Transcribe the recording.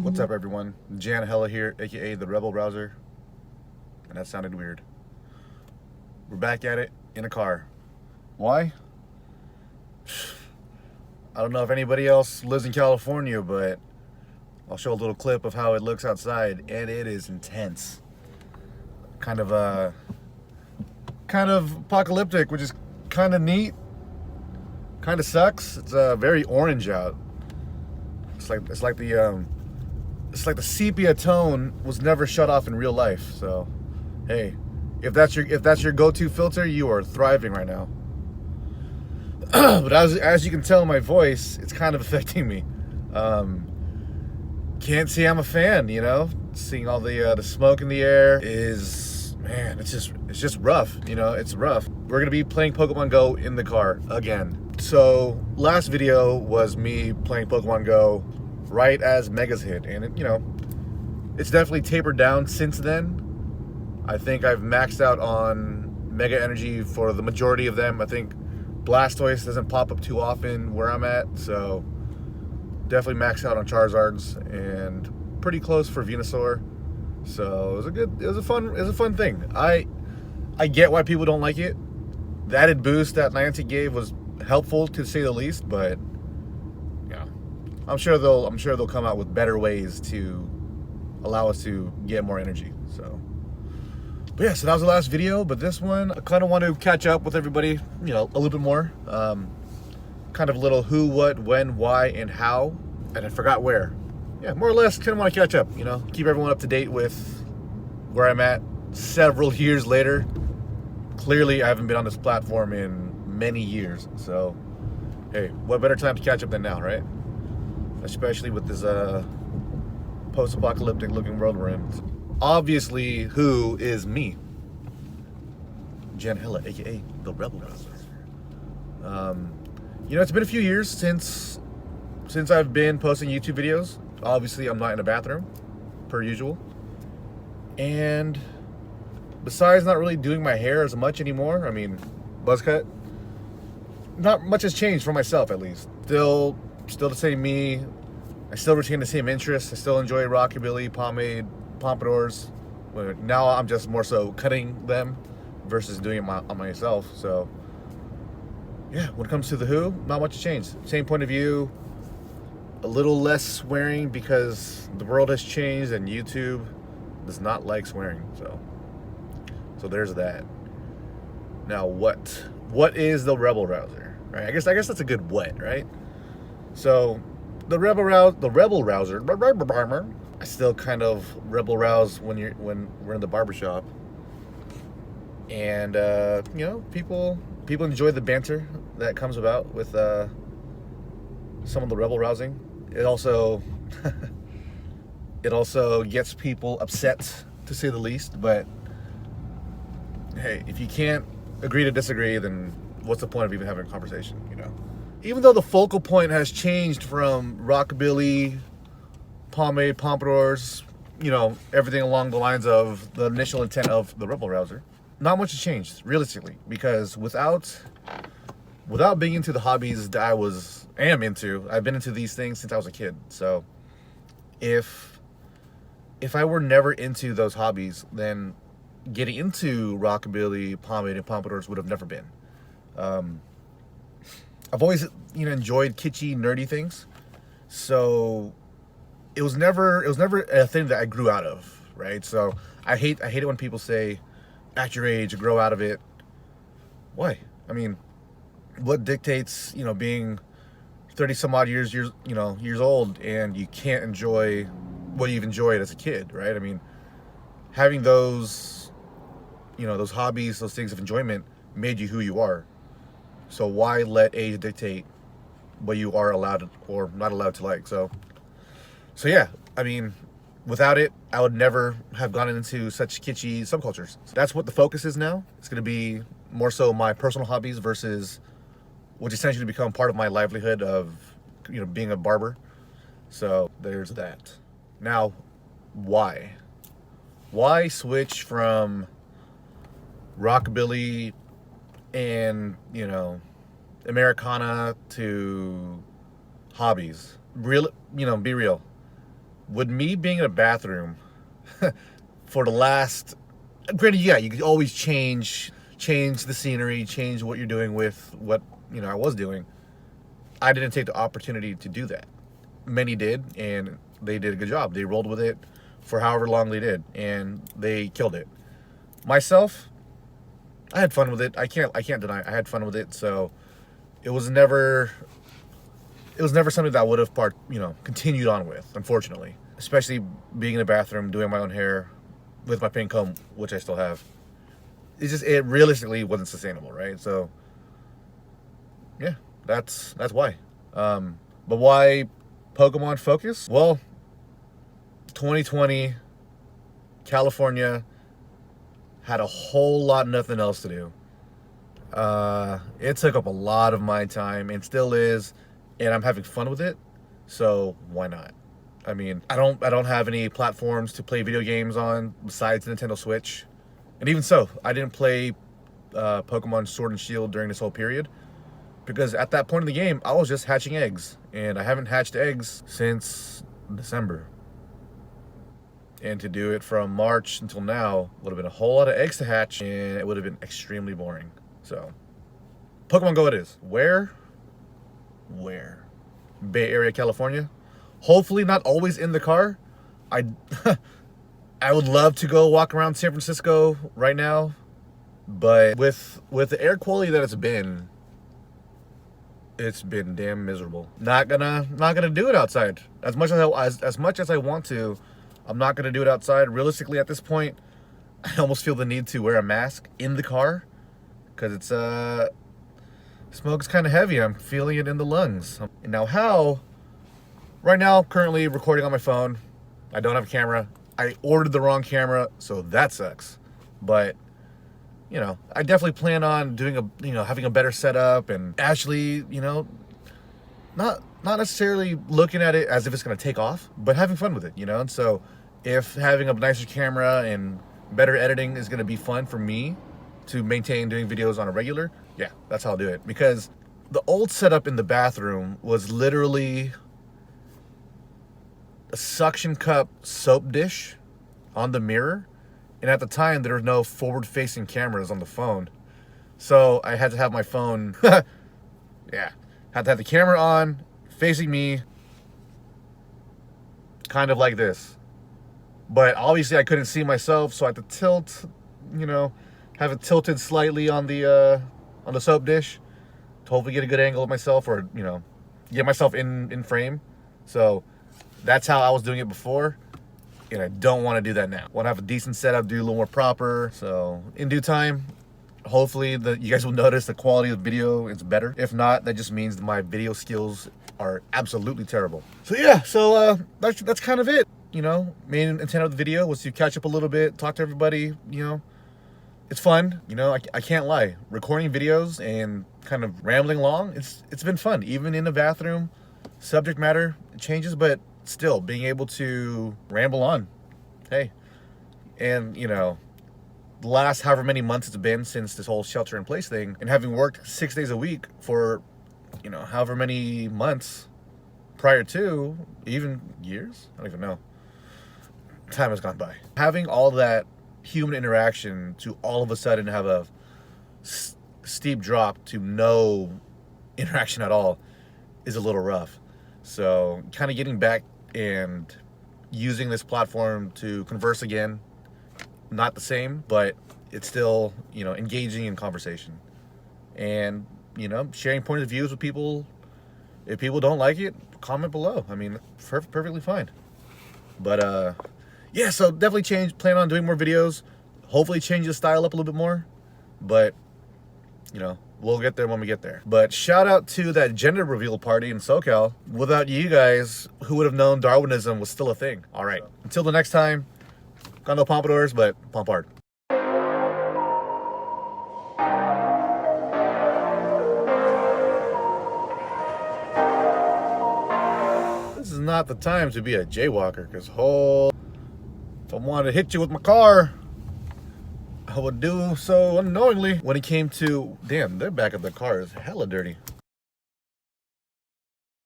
What's up, everyone? Jan Hella here, aka the Rebel Rouser. And that sounded weird. We're back at it in a car. Why? I don't know if anybody else lives in California, but I'll show a little clip of how it looks outside, and it is intense. Kind of apocalyptic, which is kind of neat. Kind of sucks. It's very orange out. It's like the sepia tone was never shut off in real life. So, hey, if that's your go-to filter, you are thriving right now. But as you can tell in my voice, it's kind of affecting me. Can't say I'm a fan, you know. Seeing all the smoke in the air is, man, it's just rough, you know. It's rough. We're gonna be playing Pokemon Go in the car again. So last video was me playing Pokemon Go right as Megas hit, and it, you know, it's definitely tapered down since then. I think I've maxed out on Mega Energy for the majority of them. I think Blastoise doesn't pop up too often where I'm at, so definitely maxed out on Charizards and pretty close for Venusaur. So it was a fun thing. I get why people don't like it. The added boost that Niantic gave was helpful to say the least, but yeah, I'm sure they'll come out with better ways to allow us to get more energy. So, but yeah, so that was the last video. But this one, I kind of want to catch up with everybody, you know, a little bit more. Kind of a little who, what, when, why, and how, and I forgot where. Yeah, more or less, kind of want to catch up. You know, keep everyone up to date with where I'm at several years later. Clearly, I haven't been on this platform in many years, so hey, what better time to catch up than now, right? Especially with this post-apocalyptic looking world we're in. Obviously, who is me? Jan Hilla, aka the Rebel Rouser. You know, it's been a few years since I've been posting YouTube videos. Obviously, I'm not in a bathroom, per usual. And besides not really doing my hair as much anymore, I mean, buzz cut, not much has changed for myself, at least. Still the same me. I still retain the same interests. I still enjoy rockabilly, pomade, pompadours. But now I'm just more so cutting them versus doing it on myself. So yeah, when it comes to the who, not much has changed. Same point of view. A little less swearing because the world has changed and YouTube does not like swearing. So there's that. Now what is the Rebel Rouser? Right? I guess that's a good what, right? So the Rebel Rouser. I still kind of rebel rouse when we're in the barbershop. And you know, people enjoy the banter that comes about with some of the rebel rousing. It also gets people upset, to say the least, but hey, if you can't agree to disagree, then what's the point of even having a conversation, you know? Even though the focal point has changed from rockabilly, pomade, pompadours, you know, everything along the lines of the initial intent of the Rebel Rouser, not much has changed, realistically, because without being into the hobbies that I am into, I've been into these things since I was a kid. So if I were never into those hobbies, then getting into rockabilly, pomade, and pompadours would have never been. I've always, you know, enjoyed kitschy, nerdy things, so it was never a thing that I grew out of, right? So I hate it when people say, "At your age, grow out of it." Why? I mean, what dictates, you know, being 30 some odd years old and you can't enjoy what you've enjoyed as a kid, right? I mean, having those, you know, those hobbies, those things of enjoyment made you who you are. So why let age dictate what you are allowed or not allowed to like? So yeah, I mean, without it, I would never have gone into such kitschy subcultures. So that's what the focus is now. It's going to be more so my personal hobbies versus which essentially become part of my livelihood of, you know, being a barber. So there's that. Now, why? Why switch from rockabilly and, you know, Americana to hobbies? Real, you know, be real. With me being in a bathroom for the last, granted, yeah, you could always change the scenery, change what you're doing with what, you know, I was doing. I didn't take the opportunity to do that. Many did, and they did a good job. They rolled with it for however long they did, and they killed it. Myself, I had fun with it. I can't deny it. I had fun with it. So it was never something that I would have continued on with, unfortunately. Especially being in the bathroom, doing my own hair with my pink comb, which I still have. It realistically wasn't sustainable, right? So yeah, that's why. But why Pokemon focus? Well, 2020, California, had a whole lot nothing else to do. It took up a lot of my time and still is, and I'm having fun with it. So why not? I mean, I don't have any platforms to play video games on besides the Nintendo Switch. And even so, I didn't play Pokemon Sword and Shield during this whole period because at that point in the game, I was just hatching eggs, and I haven't hatched eggs since December. And to do it from March until now would have been a whole lot of eggs to hatch, and it would have been extremely boring. So, Pokemon Go it is. Where? Bay Area, California. Hopefully not always in the car. I would love to go walk around San Francisco right now, but with the air quality that it's been damn miserable. Not gonna do it outside. As much as I want to, I'm not gonna do it outside. Realistically, at this point, I almost feel the need to wear a mask in the car because it's smoke's kind of heavy. I'm feeling it in the lungs. And now right now, currently recording on my phone. I don't have a camera. I ordered the wrong camera, so that sucks. But you know, I definitely plan on doing having a better setup and actually, not necessarily looking at it as if it's gonna take off, but having fun with it, And so if having a nicer camera and better editing is gonna be fun for me to maintain doing videos on a regular, yeah, that's how I'll do it. Because the old setup in the bathroom was literally a suction cup soap dish on the mirror. And at the time, there were no forward-facing cameras on the phone. So I had to have my phone, had to have the camera on, facing me, kind of like this. But obviously I couldn't see myself, so I had to tilt, have it tilted slightly on the soap dish to hopefully get a good angle of myself or, get myself in frame. So that's how I was doing it before. And I don't want to do that now. I want to have a decent setup, do a little more proper. So in due time, hopefully you guys will notice the quality of the video is better. If not, that just means that my video skills are absolutely terrible. So yeah, that's kind of it. Main intent of the video was to catch up a little bit, talk to everybody. It's fun. I can't lie. Recording videos and kind of rambling along, it's been fun. Even in the bathroom, subject matter changes, but still being able to ramble on. Hey, and the last however many months it's been since this whole shelter in place thing, and having worked 6 days a week for however many months prior to, even years, I don't even know, time has gone by. Having all that human interaction to all of a sudden have a steep drop to no interaction at all is a little rough. So kind of getting back and using this platform to converse again, not the same, but it's still, engaging in conversation and, sharing point of views with people. If people don't like it, comment below. I mean, perfectly fine. But, yeah, so definitely plan on doing more videos, hopefully change the style up a little bit more, but, we'll get there when we get there. But shout out to that gender reveal party in SoCal. Without you guys, who would have known Darwinism was still a thing? All right, until the next time, got no pompadours, but pomp hard. This is not the time to be a jaywalker, because if I wanted to hit you with my car, I would do so unknowingly. When it came to, damn, their back of the car is hella dirty.